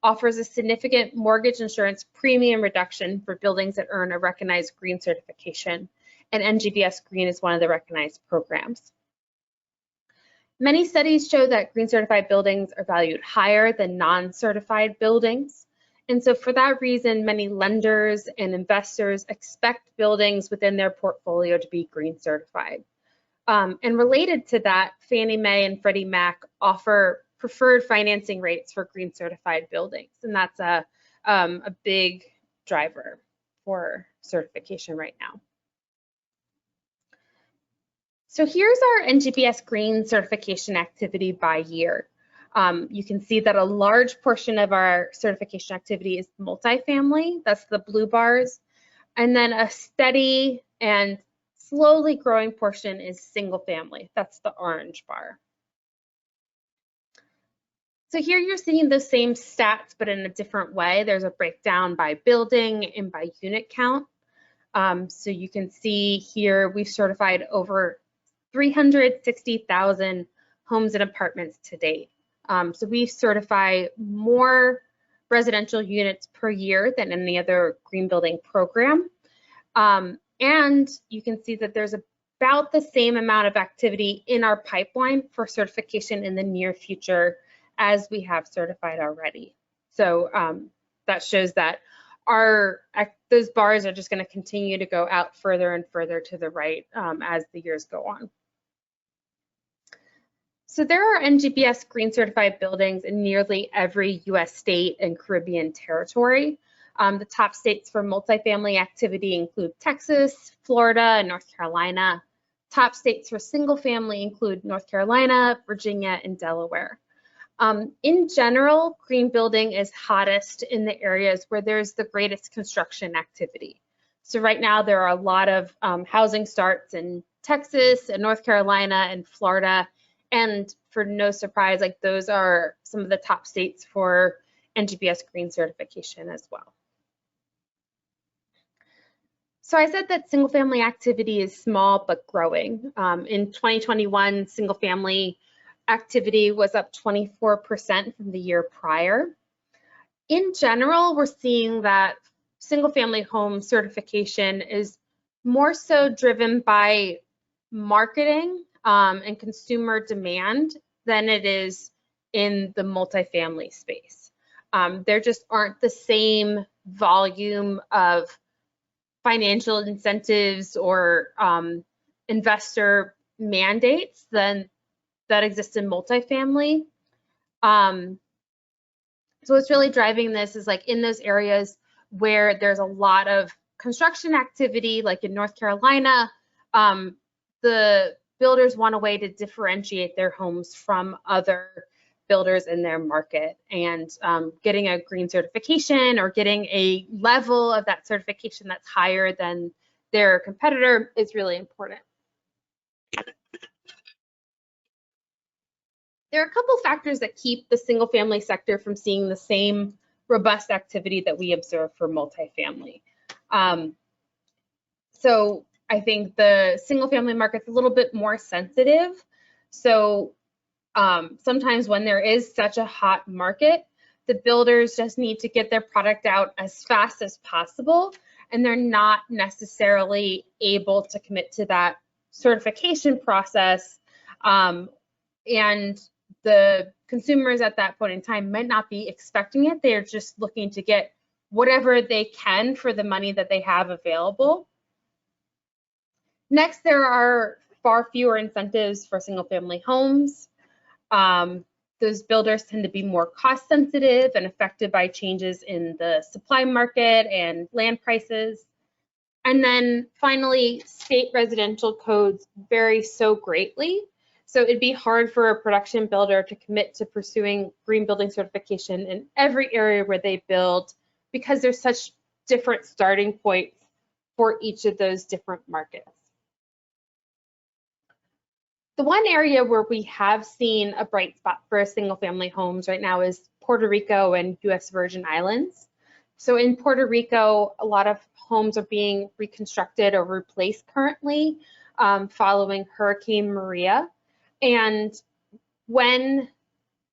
offers a significant mortgage insurance premium reduction for buildings that earn a recognized green certification, and NGBS Green is one of the recognized programs. Many studies show that green certified buildings are valued higher than non-certified buildings. And so for that reason, many lenders and investors expect buildings within their portfolio to be green certified. And related to that, Fannie Mae and Freddie Mac offer preferred financing rates for green certified buildings. And that's a big driver for certification right now. So here's our NGBS Green certification activity by year. You can see that a large portion of our certification activity is multifamily, that's the blue bars, and then a steady and slowly growing portion is single family, that's the orange bar. So here you're seeing the same stats, but in a different way. There's a breakdown by building and by unit count. So you can see here we've certified over 360,000 homes and apartments to date. So we certify more residential units per year than any other green building program. And you can see that there's about the same amount of activity in our pipeline for certification in the near future as we have certified already. So that shows that those bars are just going to continue to go out further and further to the right as the years go on. So there are NGBS green certified buildings in nearly every US state and Caribbean territory. The top states for multifamily activity include Texas, Florida, and North Carolina. Top states for single family include North Carolina, Virginia, and Delaware. In general, green building is hottest in the areas where there's the greatest construction activity. So right now there are a lot of housing starts in Texas and North Carolina and Florida. And for no surprise, those are some of the top states for NGBS green certification as well. So I said that single family activity is small but growing. In 2021, single family activity was up 24% from the year prior. In general, we're seeing that single family home certification is more so driven by marketing and consumer demand than it is in the multifamily space. There just aren't the same volume of financial incentives or investor mandates than that exist in multifamily. So what's really driving this is like in those areas where there's a lot of construction activity, like in North Carolina, the builders want a way to differentiate their homes from other builders in their market, and getting a green certification or getting a level of that certification that's higher than their competitor is really important. There are a couple factors that keep the single family sector from seeing the same robust activity that we observe for multifamily. So I think the single family market's a little bit more sensitive. So sometimes when there is such a hot market, the builders just need to get their product out as fast as possible, and they're not necessarily able to commit to that certification process. And the consumers at that point in time might not be expecting it. They're just looking to get whatever they can for the money that they have available. Next, there are far fewer incentives for single family homes. Those builders tend to be more cost sensitive and affected by changes in the supply market and land prices. And then finally, state residential codes vary so greatly. So it'd be hard for a production builder to commit to pursuing green building certification in every area where they build, because there's such different starting points for each of those different markets. The one area where we have seen a bright spot for single family homes right now is Puerto Rico and US Virgin Islands. So in Puerto Rico, a lot of homes are being reconstructed or replaced currently following Hurricane Maria. And when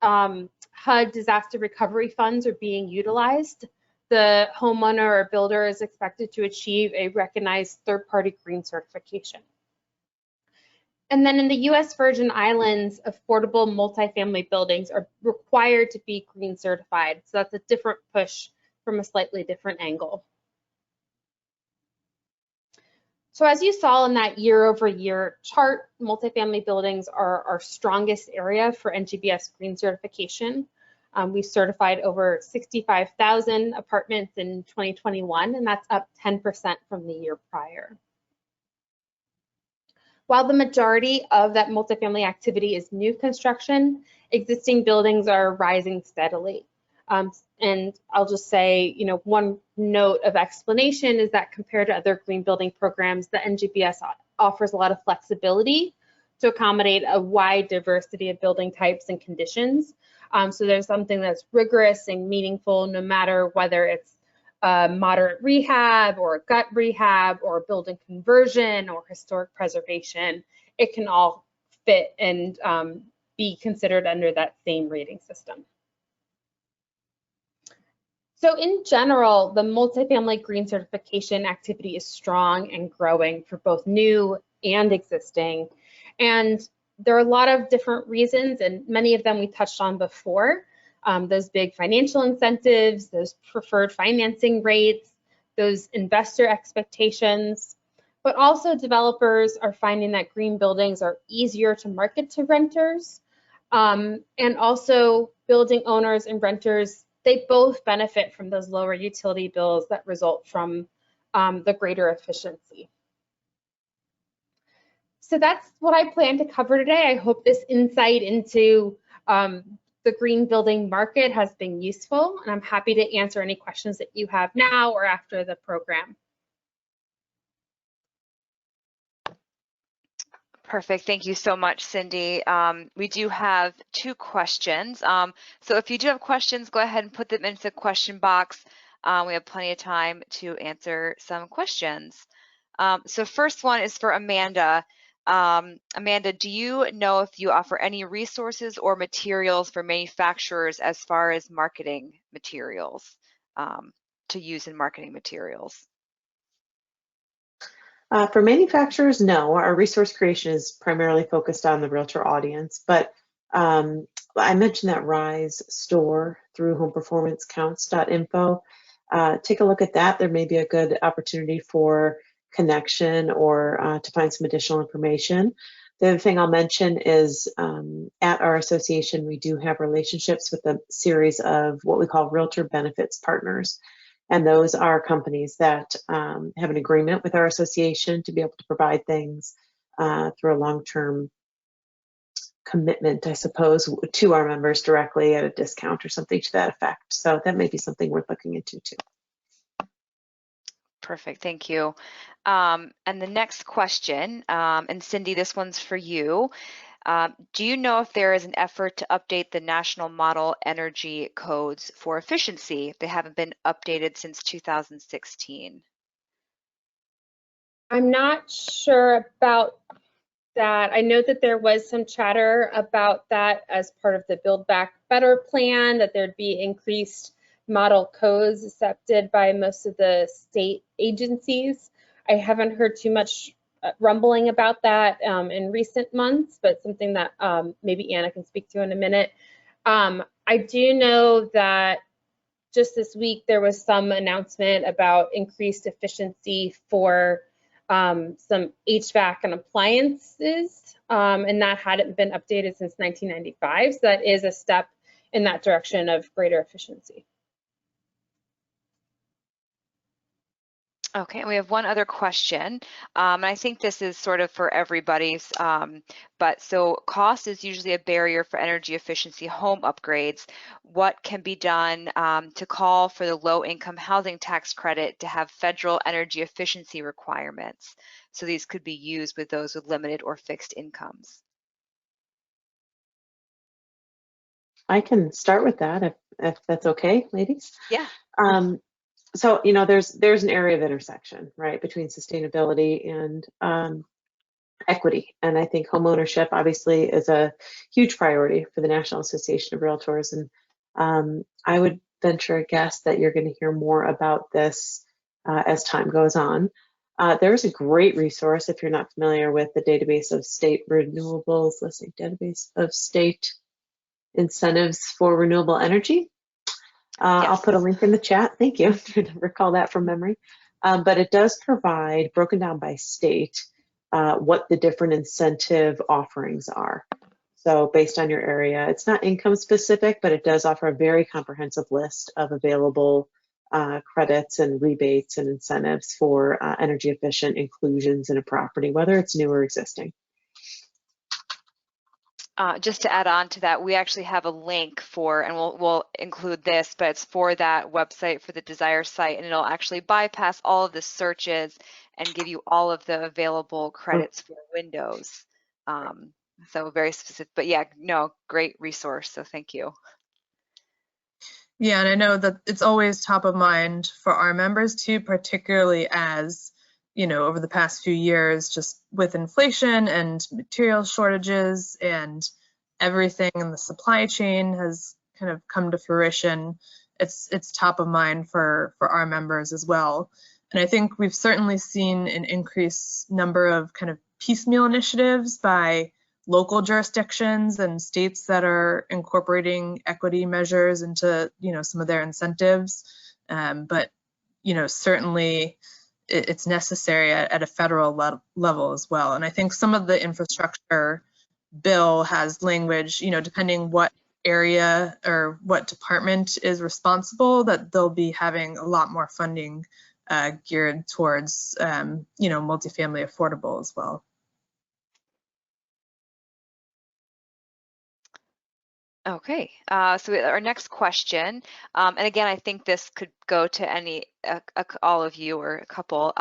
HUD disaster recovery funds are being utilized, the homeowner or builder is expected to achieve a recognized third-party green certification. And then in the US Virgin Islands, affordable multifamily buildings are required to be green certified. So that's a different push from a slightly different angle. So as you saw in that year-over-year chart, multifamily buildings are our strongest area for NGBS green certification. We certified over 65,000 apartments in 2021, and that's up 10% from the year prior. While the majority of that multifamily activity is new construction, existing buildings are rising steadily. And I'll just say, one note of explanation is that compared to other green building programs, the NGBS offers a lot of flexibility to accommodate a wide diversity of building types and conditions. So there's something that's rigorous and meaningful, no matter whether it's moderate rehab or gut rehab or building conversion or historic preservation. It can all fit and be considered under that same rating system. So in general, the multifamily green certification activity is strong and growing for both new and existing. And there are a lot of different reasons, and many of them we touched on before. Those big financial incentives, those preferred financing rates, those investor expectations, but also developers are finding that green buildings are easier to market to renters. And also building owners and renters, they both benefit from those lower utility bills that result from the greater efficiency. So that's what I plan to cover today. I hope this insight into the green building market has been useful, and I'm happy to answer any questions that you have now or after the program. Perfect. Thank you so much, Cindy. We do have 2 questions. So if you do have questions, go ahead and put them into the question box. We have plenty of time to answer some questions. So first one is for Amanda. Amanda, do you know if you offer any resources or materials for manufacturers as far as marketing materials to use in marketing materials? For manufacturers, no. Our resource creation is primarily focused on the realtor audience, but I mentioned that Rise store through HomePerformanceCounts.info. Take a look at that. There may be a good opportunity for connection or to find some additional information. The other thing I'll mention is at our association, we do have relationships with a series of what we call realtor benefits partners. And those are companies that have an agreement with our association to be able to provide things through a long-term commitment, I suppose, to our members directly at a discount or something to that effect. So that may be something worth looking into too. Perfect, thank you. And the next question, and Cindy, this one's for you. Do you know if there is an effort to update the national model energy codes for efficiency? They haven't been updated since 2016. I'm not sure about that. I know that there was some chatter about that as part of the Build Back Better plan, that there'd be increased model codes accepted by most of the state agencies. I haven't heard too much rumbling about that in recent months, but something that maybe Anna can speak to in a minute. I do know that just this week there was some announcement about increased efficiency for some HVAC and appliances, and that hadn't been updated since 1995. So that is a step in that direction of greater efficiency. Okay, and we have one other question, and I think this is sort of for everybody's, but so cost is usually a barrier for energy efficiency home upgrades. What can be done to call for the low-income housing tax credit to have federal energy efficiency requirements? So these could be used with those with limited or fixed incomes. I can start with that if that's okay, ladies. Yeah. So, you know, there's an area of intersection, right, between sustainability and equity. And I think home ownership obviously is a huge priority for the National Association of Realtors. And I would venture a guess that you're going to hear more about this as time goes on. There's a great resource if you're not familiar with the database of state renewables, let's say database of state incentives for renewable energy. Yes. I'll put a link in the chat. Thank you. To recall that from memory. But it does provide, broken down by state, what the different incentive offerings are. So based on your area, it's not income specific, but it does offer a very comprehensive list of available credits and rebates and incentives for energy efficient inclusions in a property, whether it's new or existing. Just to add on to that, we actually have a link for, and we'll include this, but it's for that website, for the Desire site, and it'll actually bypass all of the searches and give you all of the available credits for Windows. So very specific, but yeah, no, great resource, so thank you. Yeah, and I know that it's always top of mind for our members too, particularly as, you know, over the past few years, just with inflation and material shortages and everything in the supply chain has kind of come to fruition. It's top of mind for our members as well. And I think we've certainly seen an increased number of kind of piecemeal initiatives by local jurisdictions and states that are incorporating equity measures into, you know, some of their incentives. But, you know, certainly it's necessary at a federal level as well. And I think some of the infrastructure bill has language, you know, depending what area or what department is responsible, that they'll be having a lot more funding geared towards, you know, multifamily affordable as well. Okay, so our next question, and again, I think this could go to all of you or a couple.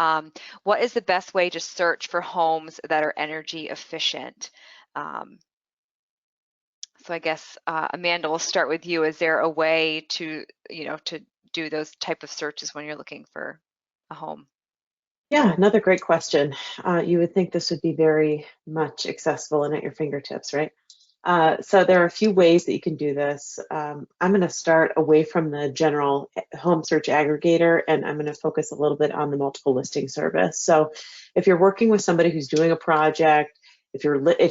What is the best way to search for homes that are energy efficient? So I guess, Amanda, we'll start with you. Is there a way to, you know, to do those type of searches when you're looking for a home? Yeah, another great question. You would think this would be very much accessible and at your fingertips, right? So there are a few ways that you can do this. I'm going to start away from the general home search aggregator, and I'm going to focus a little bit on the multiple listing service. So if you're working with somebody who's doing a project, if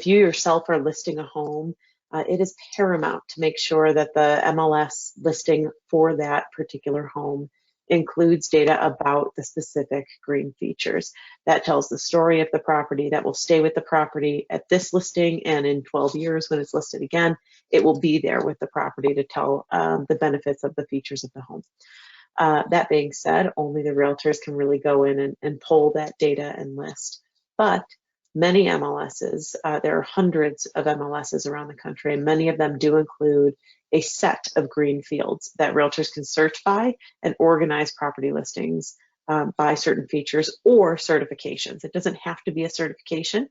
you yourself are listing a home, it is paramount to make sure that the MLS listing for that particular home includes data about the specific green features. That tells the story of the property, that will stay with the property at this listing, and in 12 years when it's listed again, it will be there with the property to tell the benefits of the features of the home. That being said, only the realtors can really go in and pull that data and list. But many MLSs, there are hundreds of MLSs around the country, and many of them do include a set of green fields that realtors can search by and organize property listings by certain features or certifications. It doesn't have to be a certification,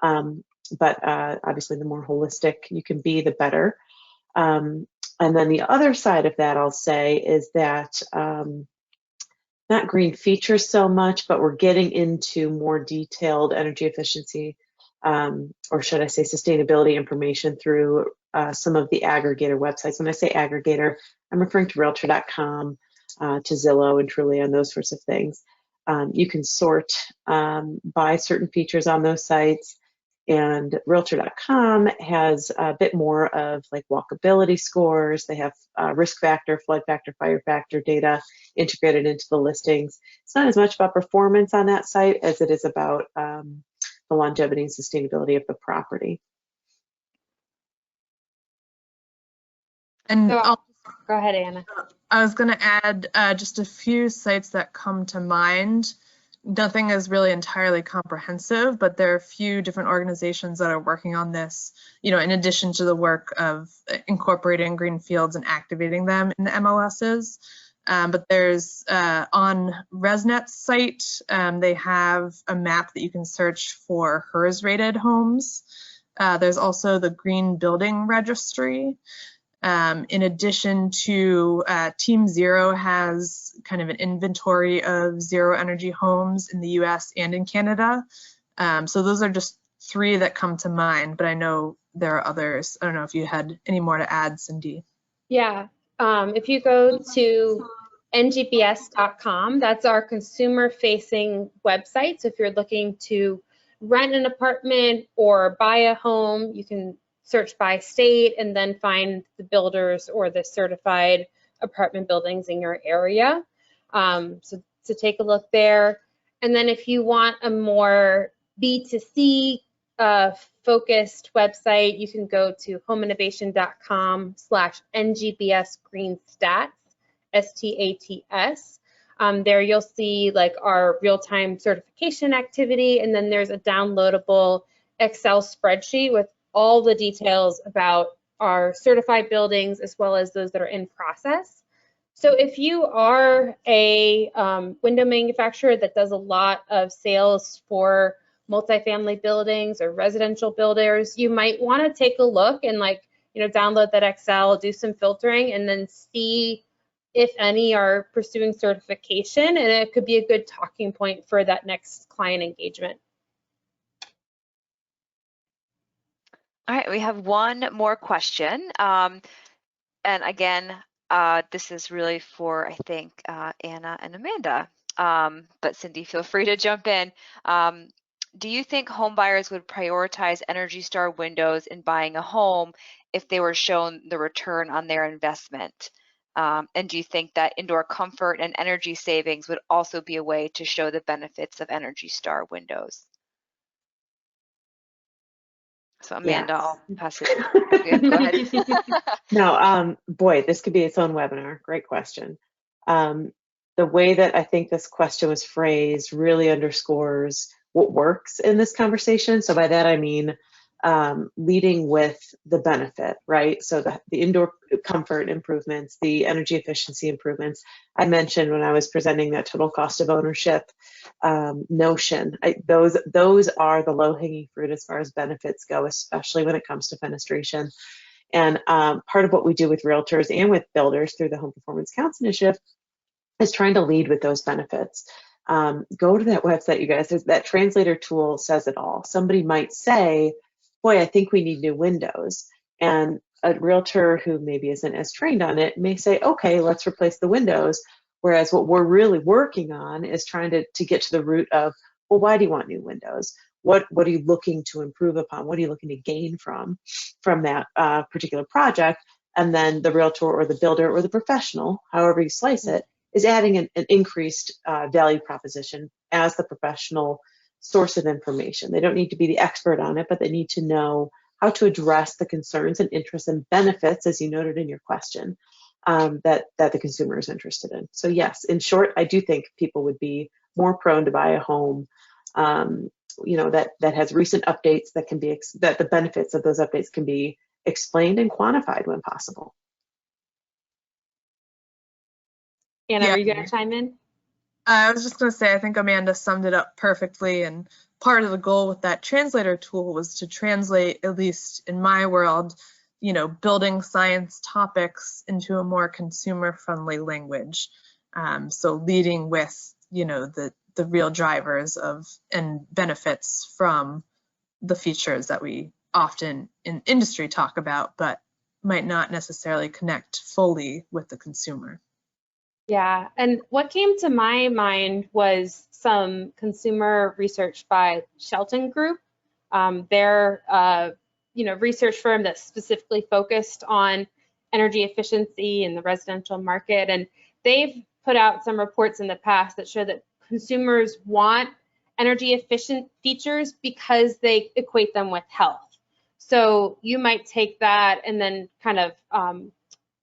but obviously the more holistic you can be, the better. And then the other side of that, I'll say, is that not green features so much, but we're getting into more detailed energy efficiency, or should I say sustainability information through some of the aggregator websites. When I say aggregator, I'm referring to Realtor.com, to Zillow and Trulia and those sorts of things. You can sort by certain features on those sites, and Realtor.com has a bit more of like walkability scores. They have risk factor, flood factor, fire factor data integrated into the listings. It's not as much about performance on that site as it is about the longevity and sustainability of the property. And So, go ahead, Anna. I was going to add just a few sites that come to mind. Nothing is really entirely comprehensive, but there are a few different organizations that are working on this, in addition to the work of incorporating green fields and activating them in the MLSs. But there's on ResNet's site, they have a map that you can search for HERS rated homes. There's also the Green Building Registry. In addition to Team Zero has kind of an inventory of zero energy homes in the US and in Canada. So those are just three that come to mind, but I know there are others. I don't know if you had any more to add, Cindy. Yeah, if you go to ngbs.com, that's our consumer-facing website. So if you're looking to rent an apartment or buy a home, you can search by state and then find the builders or the certified apartment buildings in your area. So take a look there. And then if you want a more B2C focused website, you can go to homeinnovation.com/NGBS STATS. There you'll see like our real-time certification activity, and then there's a downloadable Excel spreadsheet with all the details about our certified buildings as well as those that are in process. So if you are a window manufacturer that does a lot of sales for multifamily buildings or residential builders, you might want to take a look and download that Excel, do some filtering, and then see if any are pursuing certification, and it could be a good talking point for that next client engagement. All right, we have one more question. And again, this is really for, I think, Anna and Amanda. But Cindy, feel free to jump in. Do you think home buyers would prioritize Energy Star windows in buying a home if they were shown the return on their investment? And do you think that indoor comfort and energy savings would also be a way to show the benefits of Energy Star windows? So Amanda, Yes. I'll pass it. Okay, go ahead. No, boy, this could be its own webinar. Great question. The way that I think this question was phrased really underscores what works in this conversation. So by that I mean leading with the benefit, right? So the indoor comfort improvements, the energy efficiency improvements. I mentioned when I was presenting that total cost of ownership notion. Those are the low-hanging fruit as far as benefits go, especially when it comes to fenestration. And part of what we do with realtors and with builders through the Home Performance Counts initiative is trying to lead with those benefits. Go to that website, you guys. That translator tool says it all. Somebody might say, boy, I think we need new windows. And a realtor who maybe isn't as trained on it may say, okay, let's replace the windows. Whereas what we're really working on is trying to get to the root of, well, why do you want new windows? What are you looking to improve upon? What are you looking to gain from that particular project? And then the realtor or the builder or the professional, however you slice it, is adding an increased value proposition as the professional source of information. They don't need to be the expert on it, but they need to know how to address the concerns and interests and benefits, as you noted in your question, that the consumer is interested in. So yes, in short, I do think people would be more prone to buy a home, that has recent updates that can be that the benefits of those updates can be explained and quantified when possible. Anna, are you going to chime in? I was just going to say, I think Amanda summed it up perfectly, and part of the goal with that translator tool was to translate, at least in my world, building science topics into a more consumer-friendly language. So leading with, the real drivers of and benefits from the features that we often in industry talk about, but might not necessarily connect fully with the consumer. Yeah, and what came to my mind was some consumer research by Shelton Group. They're research firm that's specifically focused on energy efficiency in the residential market, and they've put out some reports in the past that show that consumers want energy efficient features because they equate them with health. So you might take that and then kind of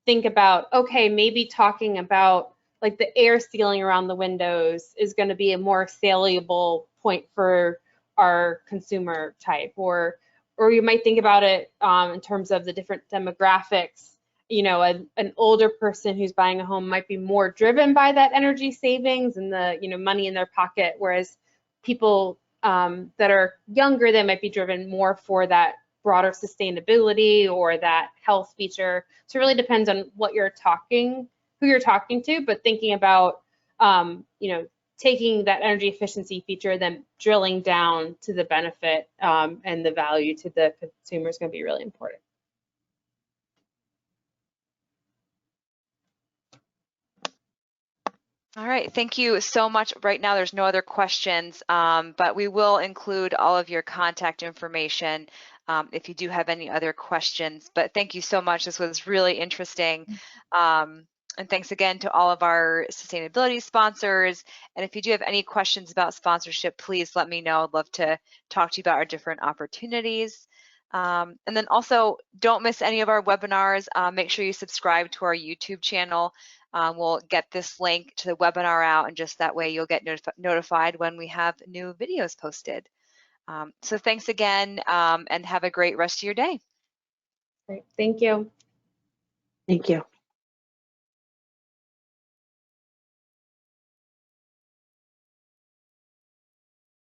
think about, okay, maybe talking about like the air sealing around the windows is going to be a more saleable point for our consumer type, or you might think about it in terms of the different demographics. An older person who's buying a home might be more driven by that energy savings and the money in their pocket, whereas people that are younger, they might be driven more for that broader sustainability or that health feature. So it really depends on who you're talking to, but thinking about taking that energy efficiency feature, then drilling down to the benefit and the value to the consumer is going to be really important. All right, thank you so much. Right now, there's no other questions, but we will include all of your contact information if you do have any other questions. But thank you so much. This was really interesting. And thanks again to all of our sustainability sponsors. And if you do have any questions about sponsorship, please let me know. I'd love to talk to you about our different opportunities. And then also, don't miss any of our webinars. Make sure you subscribe to our YouTube channel. We'll get this link to the webinar out, and just that way you'll get notified when we have new videos posted. So thanks again, and have a great rest of your day. Great. Thank you. Thank you.